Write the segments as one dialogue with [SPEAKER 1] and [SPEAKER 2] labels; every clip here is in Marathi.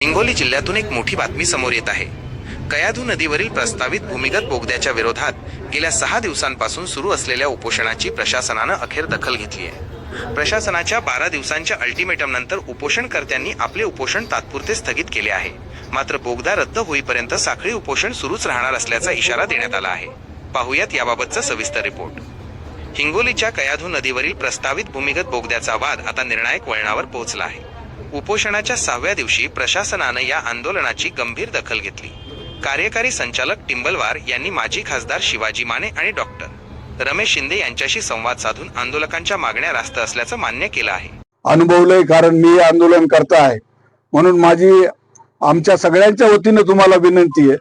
[SPEAKER 1] हिंगोली जिल्ह्यातून एक मोठी बातमी समोर येत आहे। कयाधू नदीवरील प्रस्तावित भूमिगत बोगद्याच्या विरोधात गेल्या 6 दिवसांपासून सुरू असलेल्या उपोषणाची प्रशासनानं अखेर दखल घेतली आहे। प्रशासनाच्या 12 दिवसांच्या अल्टिमेटम नंतर उपोषणकर्त्यांनी आपले उपोषण तात्पुरते स्थगित केले आहे। मात्र बोगदा रद्द होईपर्यंत साखळी उपोषण सुरूच राहणार असल्याचा इशारा देण्यात आला आहे। पाहुयात याबाबतचा सविस्तर रिपोर्ट। हिंगोलीच्या कयाधू नदीवरील प्रस्तावित भूमिगत बोगद्याचा वाद आता निर्णायक वळणावर पोहोचला आहे। उपोषणाच्या 6व्या दिवशी प्रशासनानं या आंदोलनाची गंभीर दखल घेतली। कार्यकारी संचालक टिंबलवार यांनी माजी खासदार शिवाजी माने आणि डॉक्टर रमेश शिंदे यांच्याशी संवाद साधून आंदोलकांच्या मागण्या रास्त असल्याचं मान्य केलं आहे।
[SPEAKER 2] अनुभवलंय, कारण मी आंदोलन करता आहे म्हणून माझी आमच्या सगळ्यांच्या वतीने तुम्हाला विनंती आहे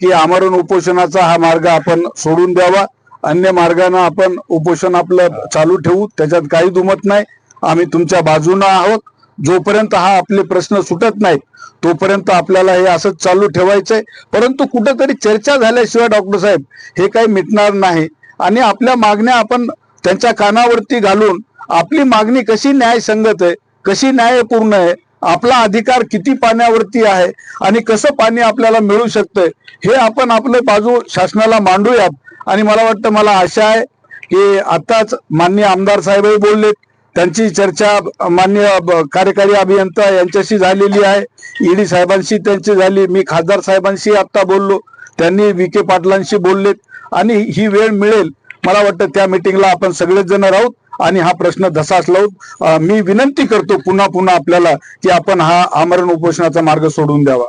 [SPEAKER 2] की आमरण उपोषणाचा हा मार्ग आपण सोडून द्यावा। अन्य मार्गाने आपण उपोषण आपलं चालू ठेवू, त्याच्यात काही दुमत नाही। आम्ही तुमच्या बाजूने आहोत। जोपर्यंत हा आपले प्रश्न सुटत नाहीत तोपर्यंत आपल्याला हे असंच चालू ठेवायचंय। परंतु कुठेतरी चर्चा झाल्याशिवाय डॉक्टर साहेब हे काही मिटणार नाही आणि आपल्या मागण्या आपण त्यांच्या कानावरती घालून आपली मागणी कशी न्यायसंगत आहे, कशी न्यायपूर्ण आहे, आपला अधिकार किती पाण्यावरती आहे आणि कसं पाणी आपल्याला मिळू शकतंय हे आपण आपले बाजू शासनाला मांडूयात। आणि मला वाटतं, मला आशा आहे की आताच माननीय आमदार साहेबही बोललेत, त्यांची चर्चा माननीय कार्यकारी अभियंता यांच्याशी झालेली आहे, ईडी साहेबांशी त्यांची झाली, मी खासदार साहेबांशी आता बोललो, त्यांनी विखे पाटलांशी बोललेत आणि ही वेळ मिळेल मला वाटतं त्या मीटिंगला आपण सगळेच जण राहूत आणि हा प्रश्न धसास लावूत। मी विनंती करतो पुन्हा पुन्हा आपल्याला की आपण हा आमरण उपोषणाचा मार्ग सोडून द्यावा।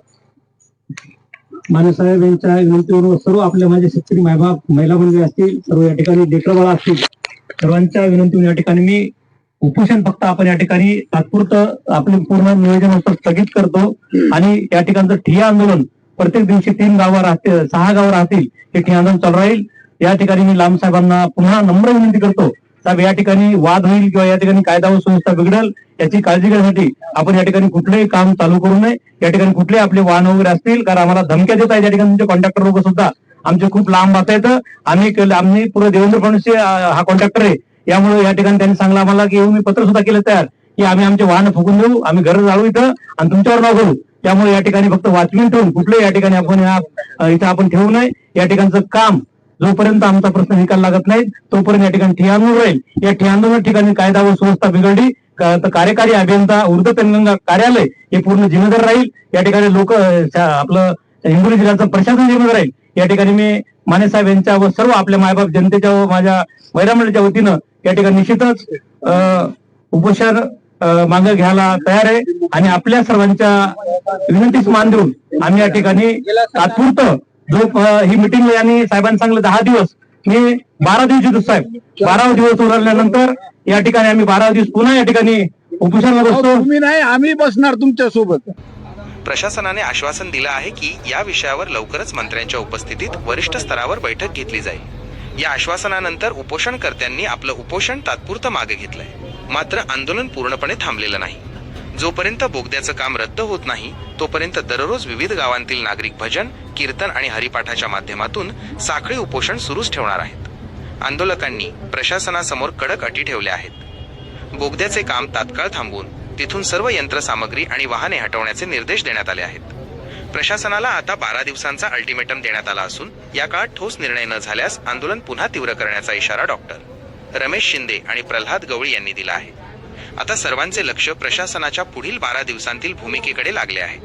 [SPEAKER 3] माने साहेब यांच्या विनंतीवरून सर्व आपल्या माझे शेतकरी मायबाप महिला मंडळी असतील, सर्व या ठिकाणी लेकरबाळा असतील, सर्वांच्या विनंतीवरून या ठिकाणी मी उपोषण फक्त आपण या ठिकाणी तात्पुरतं आपले पूर्ण नियोजनानुसार स्थगित करतो आणि या ठिकाणचं ठिय्या आंदोलन प्रत्येक दिवशी 3 गावं राहतील, 6 गावं राहतील, हे ठिय्या आंदोलन चालू राहील। या ठिकाणी मी लांब साहेबांना पुन्हा नम्र विनंती करतो, साहेब या ठिकाणी वाद होईल किंवा या ठिकाणी कायदा व सुव्यवस्था बिघडेल याची काळजी घेण्यासाठी आपण या ठिकाणी कुठलेही काम चालू करू नये। या ठिकाणी कुठले आपले वाहन वगैरे असतील, कारण आम्हाला धमक्या देत आहेत या ठिकाणी तुमचे कॉन्ट्रॅक्टर लोक सुद्धा आमचे खूप लांब आहेत। आम्ही पुढे देवेंद्र फडणवीस हा कॉन्ट्रॅक्टर आहे, यामुळे या ठिकाणी त्यांनी सांगलं आम्हाला की मी पत्र सुद्धा केलं तयार की आम्ही आमचे वाहन फुकून देऊ, आम्ही घर जाळू इथं आणि तुमच्यावर नाव करू। त्यामुळे या ठिकाणी फक्त वॉचमॅन ठेवून कुठले या ठिकाणी आपण इथं आपण ठेवू नये। या ठिकाणचं काम जोपर्यंत आमचा प्रश्न निकाल लागत नाही तोपर्यंत या ठिकाणी ठिय्या आंदोलन राहील। या ठिय्या आंदोलन ठिकाणी कायदा व सुव्यवस्था बिघडली तर कार्यकारी अभियंता ऊर्ध्व तेलंगणा कार्यालय हे पूर्ण जिम्मेदार राहील। या ठिकाणी लोक आपलं हिंगोली जिल्ह्याचं प्रशासन जिम्मेदार राहील। या ठिकाणी मी माने साहेब यांच्या व सर्व आपल्या मायबाप जनतेच्या व माझ्या महिला मंडळीच्या वतीनं या ठिकाणी निश्चितच उपोषण मागे घ्यायला तयार आहे आणि आपल्या सर्वांच्या विनंतीस मान देऊन आम्ही या ठिकाणी तात्पुरतं जो ही मिटिंग यांनी साहेबांनी सांगलं 10 दिवस, मी 12 दिवशी देतो साहेब। 12 दिवस उरल्यानंतर या ठिकाणी आम्ही 12 दिवस पुन्हा या ठिकाणी उपोषणाला बसतो।
[SPEAKER 2] तुम्ही नाही, आम्ही बसणार तुमच्या सोबत।
[SPEAKER 1] प्रशासनाने आश्वासन दिलं आहे की या विषयावर लवकरच मंत्र्यांच्या उपस्थितीत वरिष्ठ स्तरावर बैठक घेतली जाईल। या आश्वासनानंतर उपोषणकर्त्यांनी आपलं उपोषण तात्पुरतं मागे घेतलंय। मात्र आंदोलन पूर्णपणे थांबलेलं नाही। जोपर्यंत बोगद्याचं काम रद्द होत नाही तोपर्यंत दररोज विविध गावांतील नागरिक भजन, कीर्तन आणि हरिपाठाच्या माध्यमातून साखळी उपोषण सुरूच ठेवणार आहेत। आंदोलकांनी प्रशासनासमोर कडक अटी ठेवल्या आहेत। बोगद्याचे काम तात्काळ थांबवून तिथून सर्व यंत्रसामग्री आणि वाहने हटवण्याचे निर्देश देण्यात आले आहेत। प्रशासनाला आता 12 दिवसांचा अल्टिमेटम देण्यात आला असून या काळात ठोस निर्णय न झाल्यास आंदोलन पुन्हा तीव्र करण्याचा इशारा डॉक्टर रमेश शिंदे आणि प्रल्हाद गवळी यांनी दिला आहे। आता सर्वांचे लक्ष प्रशासनाच्या पुढील 12 दिवसांतील भूमिकेकडे लागले आहे।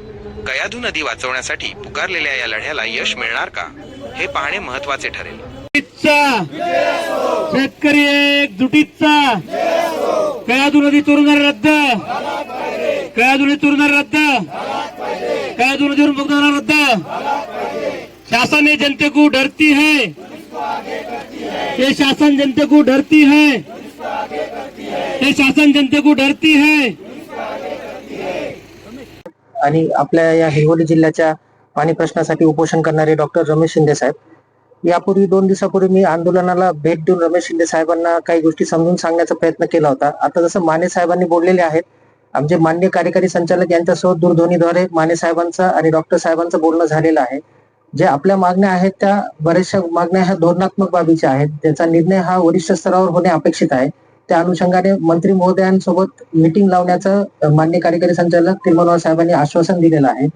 [SPEAKER 1] कयाधू नदी वाचवण्यासाठी पुकारलेल्या या लढ्याला यश मिळणार का हे पाहणे महत्त्वाचे ठरेल।
[SPEAKER 3] शेतकरी एकजुटीचा कयाधू नदी चोरून रद्द, कयाधू नदी चोरून रद्द, कयाधू नदीवरून बोगदा रद्द। शासन ने जनते को डरती है, ये शासन जनते को डरती है, ये शासन जनते को डरती है।
[SPEAKER 4] आणि आपल्या या हिंगोली जिल्ह्याच्या पाणी प्रश्नासाठी उपोषण करणारे डॉक्टर रमेश शिंदे साहेब, यापूर्वी 2 दिवसापूर्वी मी आंदोलनाला भेट देऊन रमेश शिंदे साहेबांना काही गोष्टी समजून सांगण्याचा प्रयत्न केला होता। आता जसं माने साहेबांनी बोललेले आहेत, आमचे मान्य कार्यकारी संचालक यांच्यासोबत दूरध्वनीद्वारे माने साहेबांचा आणि डॉक्टर साहेबांचं बोलणं झालेलं आहे। जे आपल्या मागण्या आहेत त्या बऱ्याचशा मागण्या ह्या धोरणात्मक बाबीच्या आहेत, त्याचा निर्णय हा वरिष्ठ स्तरावर होणे अपेक्षित आहे। त्या अनुषंगाने मंत्री महोदयांसोबत मीटिंग लावण्याचं माननीय कार्यकारी संचालक तिरुमलवार साहेबांनी आश्वासन दिलेलं आहे.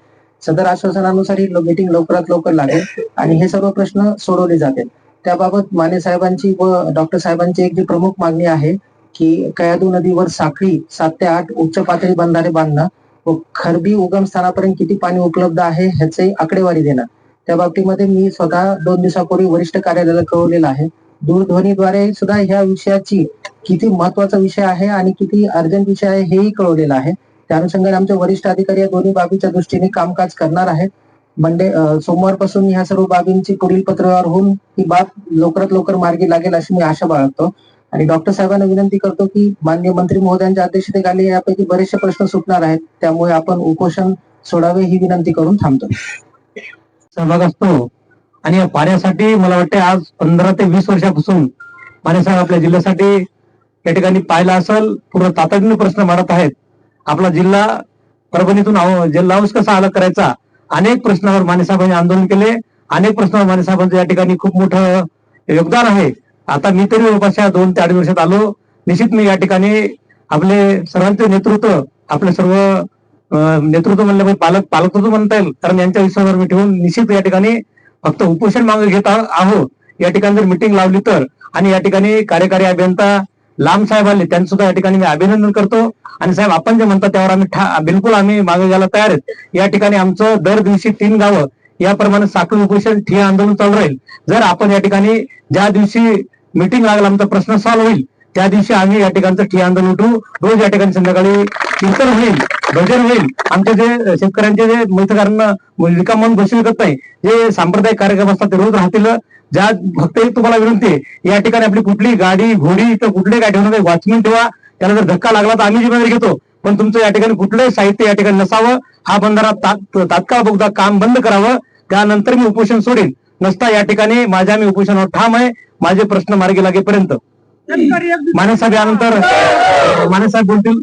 [SPEAKER 4] सदर आश्वासनानुसार ही मीटिंग लवकरात लवकर लागेल आणि हे सर्व प्रश्न सोडवले जातील. त्याबाबत माने साहेबांची व डॉक्टर साहेबांची एक जी प्रमुख मागणी आहे की कयाधू नदीवर साखळी 7 ते 8 उच्च पातळी बंधारे बांधणं व खरबी उगम स्थानापर्यंत किती पाणी उपलब्ध आहे ह्याचे आकडेवारी देणं. त्या बाबतीमध्ये मी स्वतः 2 दिवसापूर्वी वरिष्ठ कार्यालयाला कळवलेलं आहे. दूरध्वनीद्वारे सुद्धा ह्या विषयाची किती महत्वाचा विषय आहे आणि किती अर्जंट विषय आहे हेही कळवलेलं आहे. त्या अनुषंगाने आमचे वरिष्ठ अधिकारी या दोन्ही बाबीच्या दृष्टीने कामकाज करणार आहेत. सोमवारपासून ह्या सर्व बाबींची पुढील पत्रव्यवहार होऊन ही बाब लवकरात लवकर मार्गी लागेल अशी मी आशा बाळगतो. आणि डॉक्टर साहेबांना विनंती करतो की माननीय मंत्री महोदयांच्या अध्यक्षतेखाली यापैकी बरेचसे प्रश्न सुटणार आहेत, त्यामुळे आपण उपोषण सोडावे ही विनंती करून थांबतो.
[SPEAKER 3] सहभाग असतो आणि या पाण्यासाठी मला वाटते आज 15 ते 20 वर्षापासून पाण्यासाहेब आपल्या जिल्ह्यासाठी या ठिकाणी पाहिला असेल पूर्ण तातडीने प्रश्न मांडत आहेत. आपला जिल्हा परभणीतून जलहाऊस कसा अलग करायचा, अनेक प्रश्नावर मानेसाहेबांनी आंदोलन केले. अनेक प्रश्नावर मानेसाहेबांचं या ठिकाणी खूप मोठं योगदान आहे. आता मी तरी जवळपास 2 ते 2.5 वर्षात आलो. निश्चित मी या ठिकाणी आपले सर्वांचे नेतृत्व, आपले सर्व नेतृत्व म्हणलं पालकत्व म्हणता येईल, कारण यांच्या विश्वासावर मी ठेवून निश्चित या ठिकाणी फक्त उपोषण मागे घेत आहोत. या ठिकाणी जर मिटिंग लावली तर, आणि या ठिकाणी कार्यकारी अभियंता लांब साहेब आले त्यांचं सुद्धा या ठिकाणी मी अभिनंदन करतो. आणि साहेब आपण जे म्हणता त्यावर आम्ही बिलकुल मागे घ्यायला तयार आहेत. या ठिकाणी आमचं दर दिवशी 3 गावं याप्रमाणे साखळी उपोषण ठिय्या आंदोलन चालू राहील. जर आपण या ठिकाणी ज्या दिवशी मीटिंग लागला आमचा प्रश्न सॉल्व्ह होईल त्या दिवशी आम्ही या ठिकाणचं ठिय्या आंदोलन उठू. रोज या ठिकाणी संध्याकाळी कीर्तन होईल, भजन होईल. आमचे जे शेतकऱ्यांचे जे मैत्रकारांना रिकाम म्हणून बसू शकत नाही, जे सांप्रदायिक कार्यक्रम असतात ते रोज राहतील. ज्या फक्त एक तुम्हाला विनंती आहे, या ठिकाणी आपली कुठली गाडी घोडी तर कुठले काय ठेवणार नाही, वॉचमॅन ठेवा. त्याला जर धक्का लागला तर आम्ही जिम्मेदारी घेतो, पण तुमचं या ठिकाणी कुठलंही साहित्य या ठिकाणी नसावं. हा बंधारा तात्काळ बोगदा काम बंद करावं, त्यानंतर मी उपोषण सोडेन. नसता या ठिकाणी मी उपोषणावर ठाम आहे, माझे प्रश्न मार्गी लागेपर्यंत. मानेसाहेब यानंतर मानेसाहेब बोलतील.